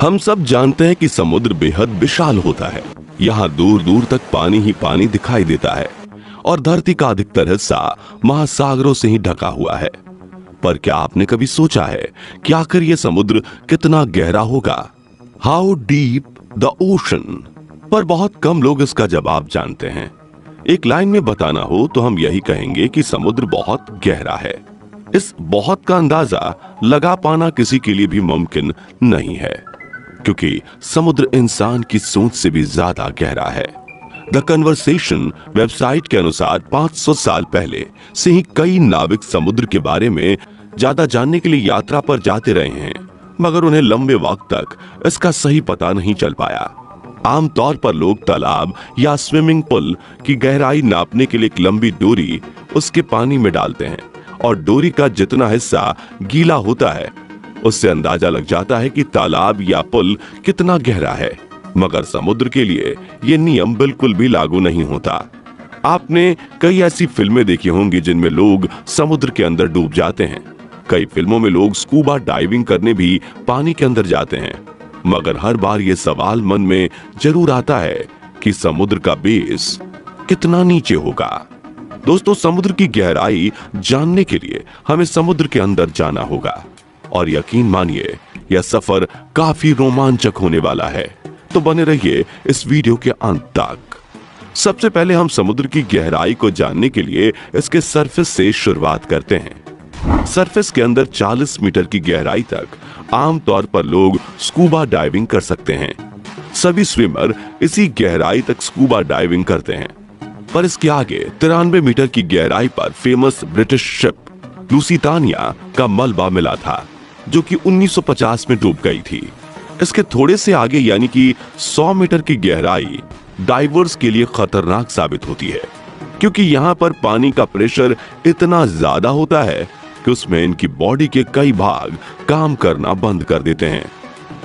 हम सब जानते हैं कि समुद्र बेहद विशाल होता है। यहाँ दूर दूर तक पानी ही पानी दिखाई देता है और धरती का अधिकतर हिस्सा महासागरों से ही ढका हुआ है। पर क्या आपने कभी सोचा है कि आखिर ये समुद्र कितना गहरा होगा? How deep the ocean? पर बहुत कम लोग इसका जवाब जानते हैं। एक लाइन में बताना हो तो हम यही कहेंगे कि समुद्र बहुत गहरा है। इस बहुत का अंदाजा लगा पाना किसी के लिए भी मुमकिन नहीं है, क्योंकि समुद्र इंसान की सोच से भी ज्यादा गहरा है। द कन्वर्सेशन वेबसाइट के अनुसार 500 साल पहले से ही कई नाविक समुद्र के बारे में ज्यादा जानने के लिए यात्रा पर जाते रहे हैं, मगर उन्हें लंबे वक्त तक इसका सही पता नहीं चल पाया। आमतौर पर लोग तालाब या स्विमिंग पूल की गहराई नापने के लिए एक लंबी डोरी उसके पानी में डालते हैं और डोरी का जितना हिस्सा गीला होता है उससे अंदाजा लग जाता है कि तालाब या पुल कितना गहरा है। मगर समुद्र के लिए ये नियम बिल्कुल भी लागू नहीं होता। आपने कई ऐसी फिल्में देखी होंगी जिनमें लोग समुद्र के अंदर डूब जाते हैं। कई फिल्मों में लोग स्कूबा डाइविंग करने भी पानी के अंदर जाते हैं, मगर हर बार ये सवाल मन में जरूर आता है कि समुद्र का बेस कितना नीचे होगा। दोस्तों, समुद्र की गहराई जानने के लिए हमें समुद्र के अंदर जाना होगा और यकीन मानिए यह सफर काफी रोमांचक होने वाला है। तो बने रहिए इस वीडियो के अंत तक। सबसे पहले हम समुद्र की गहराई को जानने के लिए इसके सरफेस से शुरुआत करते हैं। सरफेस के अंदर 40 मीटर की गहराई तक आमतौर पर लोग स्कूबा डाइविंग कर सकते हैं। सभी स्विमर इसी गहराई तक स्कूबा डाइविंग करते हैं। पर इसके आगे 93 मीटर की गहराई पर फेमस ब्रिटिश शिप लुसितानिया का मलबा मिला था, जो कि 1950 में डूब गई थी। इसके थोड़े से आगे यानी कि 100 मीटर की गहराई डाइवर्स के लिए खतरनाक साबित होती है, क्योंकि यहाँ पर पानी का प्रेशर इतना ज्यादा होता है कि उसमें इनकी बॉडी के कई भाग काम करना बंद कर देते हैं।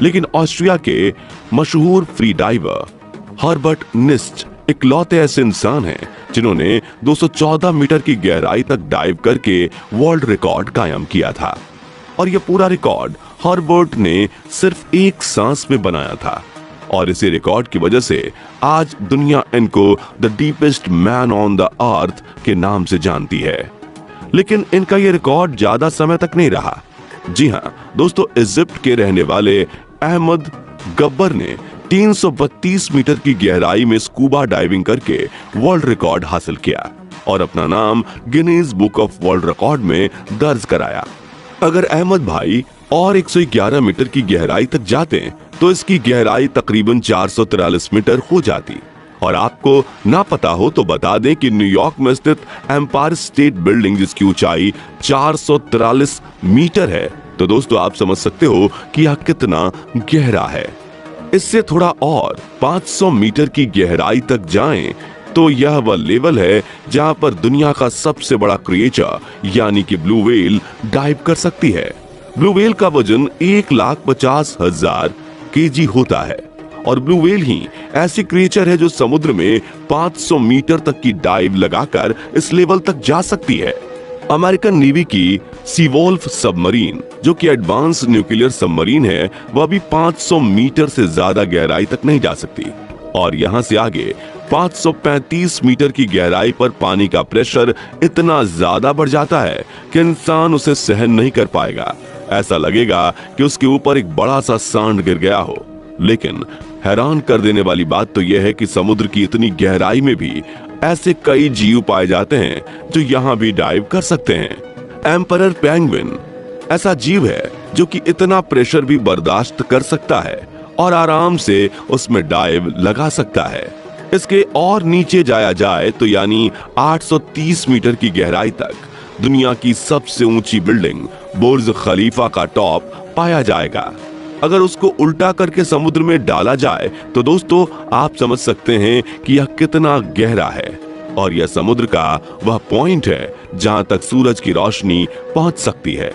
लेकिन ऑस्ट्रिया के मशहूर फ्री डाइवर हर्बर्ट निस्ट इकलौते ऐसे इंसान हैं जिन्होंने 214 मीटर की गहराई तक डाइव करके वर्ल्ड रिकॉर्ड कायम किया था। और यह पूरा रिकॉर्ड हर्बर्ट ने सिर्फ एक सांस में बनाया था, और इसी रिकॉर्ड की वजह से आज दुनिया इनको the deepest man on the earth के नाम से जानती है। लेकिन इनका यह रिकॉर्ड ज्यादा समय तक नहीं रहा। जी हाँ दोस्तों, इजिप्ट के रहने वाले अहमद गब्बर ने 332 मीटर की गहराई में स्कूबा डाइविंग करके वर्ल्ड रिकॉर्ड हासिल किया और अपना नाम Guinness book of world record में दर्ज कराया। अगर अहमद भाई और 111 मीटर की गहराई तक जाते तो इसकी गहराई तकरीबन 443 मीटर हो जाती। और आपको ना पता हो तो बता दें कि न्यूयॉर्क में स्थित एम्पायर स्टेट बिल्डिंग, जिसकी ऊंचाई 443 मीटर है, तो दोस्तों आप समझ सकते हो कि यह कितना गहरा है। इससे थोड़ा और 500 मीटर की गहराई तक जाएं तो यह वह लेवल है जहां पर दुनिया का सबसे बड़ा क्रिएचर यानी कि ब्लू व्हेल डाइव कर सकती है। ब्लू व्हेल का वजन 1,50,000 केजी होता है और ब्लू व्हेल ही ऐसी क्रिएचर है जो समुद्र में 500 मीटर तक की डाइव लगाकर इस लेवल तक जा सकती है। अमेरिकन नेवी की सीवोल्फ सबमरीन, जो कि एडवांस न्यूक्लियर सबमरीन है, वह भी 500 मीटर से ज्यादा गहराई तक नहीं जा सकती। और यहाँ से आगे 535 मीटर की गहराई पर पानी का प्रेशर इतना ज्यादा बढ़ जाता है कि इंसान उसे सहन नहीं कर पाएगा। ऐसा लगेगा कि उसके ऊपर एक बड़ा सा सांड गिर गया हो। लेकिन हैरान कर देने वाली बात तो यह है कि समुद्र की इतनी गहराई में भी ऐसे कई जीव पाए जाते हैं जो यहाँ भी डाइव कर सकते हैं। एम्परर पेंगुइन ऐसा जीव है जो कि इतना प्रेशर भी बर्दाश्त कर सकता है और आराम से उसमें डाइव लगा सकता है। इसके और नीचे जाया जाए तो यानी 830 मीटर की गहराई तक दुनिया की सबसे ऊंची बिल्डिंग बुर्ज खलीफा का टॉप पाया जाएगा। अगर उसको उल्टा करके समुद्र में डाला जाए तो दोस्तों आप समझ सकते हैं कि यह कितना गहरा है। और यह समुद्र का वह पॉइंट है जहां तक सूरज की रोशनी पहुंच सकती है।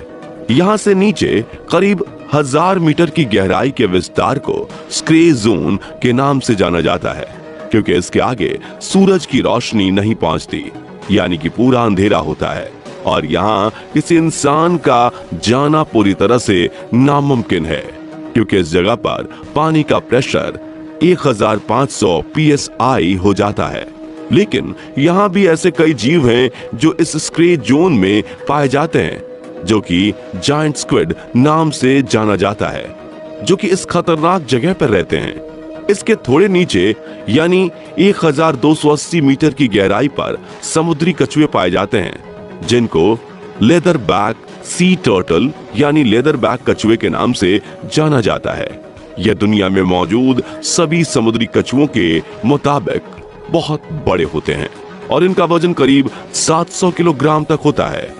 यहां से नीचे करीब 1000 मीटर की गहराई के विस्तार को स्क्रे जोन के नाम से जाना जाता है, क्योंकि इसके आगे सूरज की रोशनी नहीं पहुंचती, यानी कि पूरा अंधेरा होता है और यहाँ किसी इंसान का जाना पूरी तरह से नामुमकिन है। क्योंकि इस जगह पर पानी का प्रेशर 1500 psi हो जाता है। लेकिन यहाँ भी ऐसे कई जीव हैं जो इस स्क्रे जोन में पाए जाते हैं, जो कि जायंट स्क्विड नाम से जाना जाता है, जो कि इस खतरनाक जगह पर रहते हैं। इसके थोड़े नीचे यानी 1280 मीटर की गहराई पर समुद्री कछुए पाए जाते हैं, जिनको लेदर बैक सी टर्टल यानी लेदर बैक कछुए के नाम से जाना जाता है। यह दुनिया में मौजूद सभी समुद्री कछुओं के मुताबिक बहुत बड़े होते हैं और इनका वजन करीब 700 किलोग्राम तक होता है।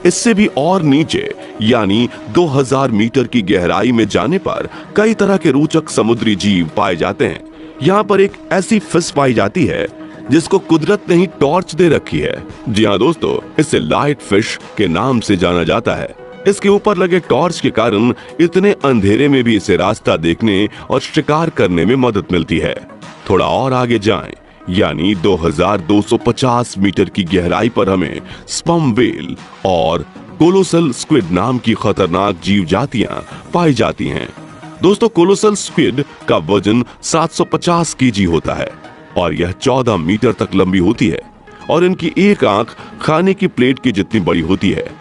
इससे भी और नीचे यानी 2000 मीटर की गहराई में जाने पर कई तरह के रोचक समुद्री जीव पाए जाते हैं। यहाँ पर एक ऐसी फिश पाई जाती है जिसको कुदरत ने ही टॉर्च दे रखी है। जी हाँ दोस्तों, इसे लाइट फिश के नाम से जाना जाता है। इसके ऊपर लगे टॉर्च के कारण इतने अंधेरे में भी इसे रास्ता देखने और शिकार करने में मदद मिलती है। थोड़ा और आगे जाएं, यानी 2250 मीटर की गहराई पर हमें स्पर्म व्हेल और कोलोसल स्क्विड नाम की खतरनाक जीव जातियां पाई जाती हैं। दोस्तों, कोलोसल स्क्विड का वजन 750 केजी होता है और यह 14 मीटर तक लंबी होती है और इनकी एक आंख खाने की प्लेट की जितनी बड़ी होती है।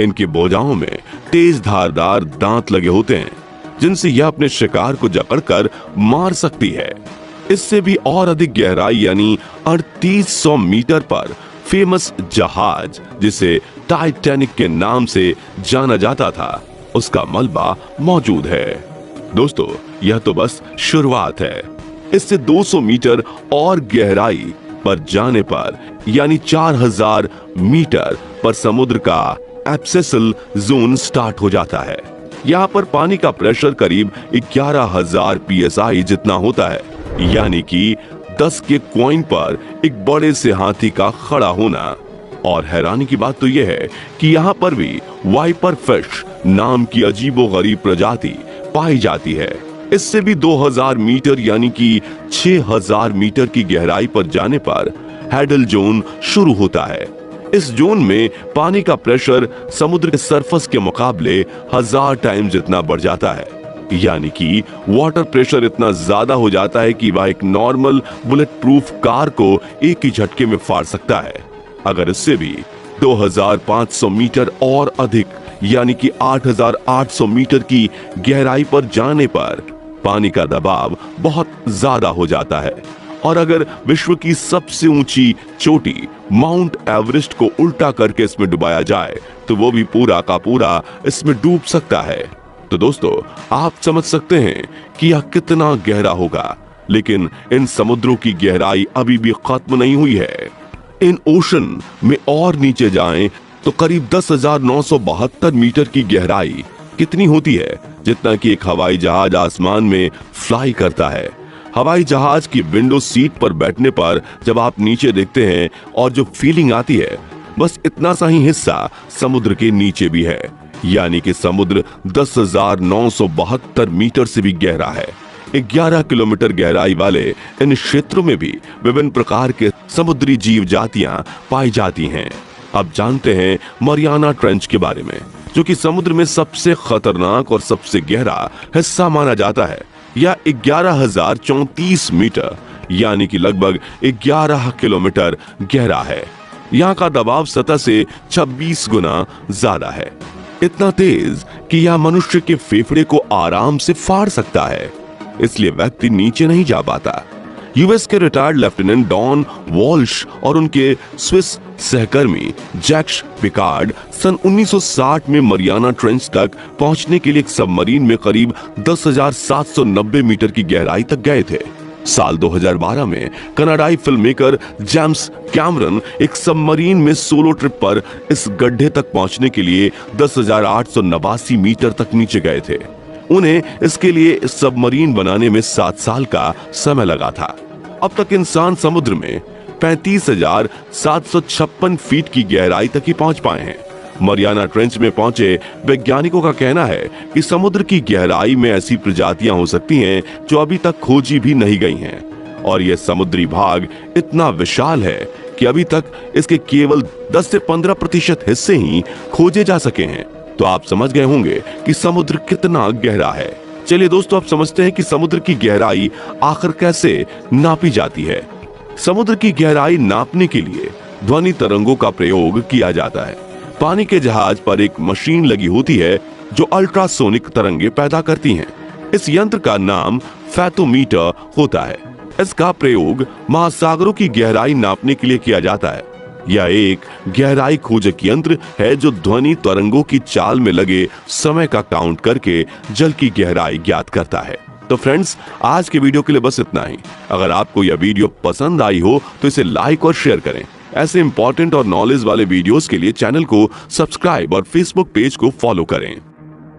इनकी भुजाओं में तेज धारदार दांत लगे होते हैं, जिनसे यह अपने शिकार को जकड़कर मार सकती है। इससे भी और अधिक गहराई यानी 3800 मीटर पर फेमस जहाज, जिसे टाइटैनिक के नाम से जाना जाता था, उसका मलबा मौजूद है। दोस्तों, यह तो बस शुरुआत है। इससे 200 मीटर और गहराई पर जाने पर यानी 4000 मीटर पर समुद्र का एब्सिसल जोन स्टार्ट हो जाता है। यहाँ पर पानी का प्रेशर करीब 11000 psi जितना होता है, यानी कि 10 के कॉइन पर एक बड़े से हाथी का खड़ा होना। और हैरानी की बात तो यह है कि यहाँ पर भी वाइपर फिश नाम की अजीबोगरीब प्रजाति पाई जाती है। इससे भी 2000 मीटर यानी कि 6000 मीटर की गहराई पर जाने पर हैडल जोन शुरू होता है। इस जोन में पानी का प्रेशर समुद्र के सरफेस के मुकाबले 1000 टाइम जितना बढ़ जाता है, यानी कि वाटर प्रेशर इतना ज्यादा हो जाता है कि वह एक नॉर्मल बुलेट प्रूफ कार को एक ही झटके में फाड़ सकता है। अगर इससे भी 2500 मीटर और अधिक यानी कि 8800 मीटर की गहराई पर जाने पर पानी का दबाव बहुत ज्यादा हो जाता है और अगर विश्व की सबसे ऊंची चोटी माउंट एवरेस्ट को उल्टा करके इसमें डुबाया जाए तो वो भी पूरा का पूरा इसमें डूब सकता है। तो दोस्तों, आप समझ सकते हैं कि यह कितना गहरा होगा। लेकिन इन समुद्रों की गहराई अभी भी खत्म नहीं हुई है। इन ओशन में और नीचे जाएं तो करीब 10,972 मीटर की गहराई कितनी होती है, जितना कि एक हवाई जहाज आसमान में फ्लाई करता है। हवाई जहाज की विंडो सीट पर बैठने पर जब आप नीचे देखते हैं और जो फीलिंग आती है, बस इतना सा ही हिस्सा समुद्र के नीचे भी है, यानी कि समुद्र 10,972 मीटर से भी गहरा है। 11 किलोमीटर गहराई वाले इन क्षेत्रों में भी विभिन्न प्रकार के समुद्री जीव जातियां पाई जाती हैं। अब जानते हैं मरियाना ट्रेंच के बारे में, जो कि समुद्र में सबसे खतरनाक और सबसे गहरा हिस्सा माना जाता है। यह 11,034 मीटर यानी कि लगभग 11 किलोमीटर गहरा है। यहाँ का दबाव सतह से 26 गुना ज्यादा है, इतना तेज कि यह मनुष्य के फेफड़े को आराम से फाड़ सकता है, इसलिए व्यक्ति नीचे नहीं जा पाता। यूएस के रिटायर्ड लेफ्टिनेंट डॉन वॉल्श और उनके स्विस सहकर्मी जैक्स पिकार्ड सन 1960 में मरियाना ट्रेंच तक पहुंचने के लिए एक सबमरीन में करीब 10,790 मीटर की गहराई तक गए थे। साल 2012 में कनाडाई फिल्ममेकर जेम्स कैमरन एक सबमरीन में सोलो ट्रिप पर इस गड्ढे तक पहुंचने के लिए 10,889 मीटर तक नीचे गए थे। उन्हें इसके लिए सबमरीन बनाने में 7 साल का समय लगा था। अब तक इंसान समुद्र में 35,756 फीट की गहराई तक ही पहुंच पाए हैं। मरियाना ट्रेंच में पहुंचे वैज्ञानिकों का कहना है कि समुद्र की गहराई में ऐसी प्रजातियां हो सकती हैं जो अभी तक खोजी भी नहीं गई हैं, और यह समुद्री भाग इतना विशाल है कि अभी तक इसके केवल 10 से 15% हिस्से ही खोजे जा सके हैं। तो आप समझ गए होंगे कि समुद्र कितना गहरा है। चलिए दोस्तों, अब समझते हैं कि समुद्र की गहराई आखिर कैसे नापी जाती है। समुद्र की गहराई नापने के लिए ध्वनि तरंगों का प्रयोग किया जाता है। पानी के जहाज पर एक मशीन लगी होती है जो अल्ट्रासोनिक तरंगे पैदा करती हैं। इस यंत्र का नाम फैथोमीटर होता है। इसका प्रयोग महासागरों की गहराई नापने के लिए किया जाता है। यह एक गहराई खोजक यंत्र है जो ध्वनि तरंगों की चाल में लगे समय का काउंट करके जल की गहराई ज्ञात करता है। तो फ्रेंड्स, आज के वीडियो के लिए बस इतना ही। अगर आपको यह वीडियो पसंद आई हो तो इसे लाइक और शेयर करें। ऐसे इंपॉर्टेंट और नॉलेज वाले वीडियोस के लिए चैनल को सब्सक्राइब और फेसबुक पेज को फॉलो करें।